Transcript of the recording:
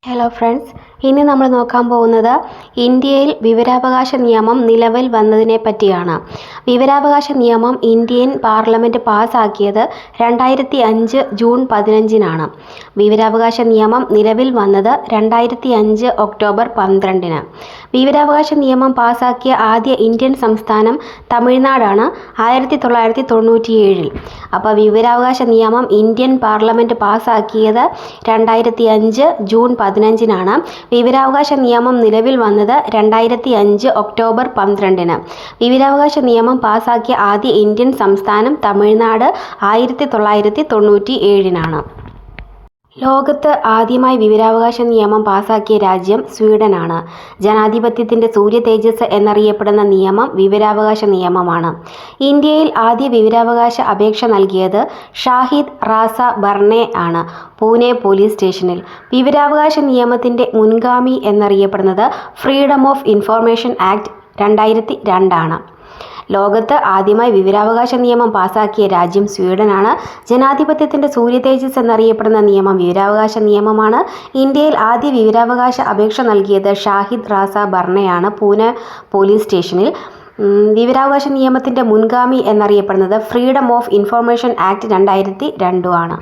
Hello friends, ഇനി നമ്മൾ നോക്കാൻ പോകുന്നത് ഇന്ത്യയിൽ വിവരാവകാശ നിയമം നിലവിൽ വന്നതിനെ പറ്റിയാണ്. വിവരാവകാശ നിയമം ഇന്ത്യൻ പാർലമെൻറ്റ് പാസ്സാക്കിയത് 2005 ജൂൺ 15-നാണ്. വിവരാവകാശ നിയമം നിലവിൽ വന്നത് 2005 ഒക്ടോബർ 12-ന്. വിവരാവകാശ നിയമം പാസ്സാക്കിയ ആദ്യ ഇന്ത്യൻ സംസ്ഥാനം തമിഴ്നാടാണ് 1997-ൽ. അപ്പോൾ വിവരാവകാശ നിയമം ഇന്ത്യൻ പാർലമെൻറ്റ് പാസ്സാക്കിയത് 2005 ജൂൺ 15-നാണ്. വിവരാവകാശ നിയമം നിലവിൽ വന്നത് 2005 ഒക്ടോബർ 12-ന്. വിവരാവകാശ നിയമം പാസ്സാക്കിയ ആദ്യ ഇന്ത്യൻ സംസ്ഥാനം തമിഴ്നാട് 1997-നാണ്. ലോകത്ത് ആദ്യമായി വിവരാവകാശ നിയമം പാസാക്കിയ രാജ്യം സ്വീഡനാണ്. ജനാധിപത്യത്തിൻ്റെ സൂര്യ തേജസ് എന്നറിയപ്പെടുന്ന നിയമം വിവരാവകാശ നിയമമാണ്. ഇന്ത്യയിൽ ആദ്യ വിവരാവകാശ അപേക്ഷ നൽകിയത് ഷാഹിദ് റാസ ബർണെ ആണ്, പൂനെ പോലീസ് സ്റ്റേഷനിൽ. വിവരാവകാശ നിയമത്തിൻ്റെ മുൻഗാമി എന്നറിയപ്പെടുന്നത് ഫ്രീഡം ഓഫ് ഇൻഫർമേഷൻ ആക്ട് 2002 ആണ്. ലോകത്ത് ആദ്യമായി വിവരാവകാശ നിയമം പാസാക്കിയ രാജ്യം സ്വീഡനാണ്. ജനാധിപത്യത്തിൻ്റെ സൂര്യ തേജസ് എന്നറിയപ്പെടുന്ന നിയമം വിവരാവകാശ നിയമമാണ്. ഇന്ത്യയിൽ ആദ്യ വിവരാവകാശ അപേക്ഷ നൽകിയത് ഷാഹിദ് റാസ ബർണയാണ്, പൂനെ പോലീസ് സ്റ്റേഷനിൽ. വിവരാവകാശ നിയമത്തിൻ്റെ മുൻഗാമി എന്നറിയപ്പെടുന്നത് ഫ്രീഡം ഓഫ് ഇൻഫർമേഷൻ ആക്ട് 2002 ആണ്.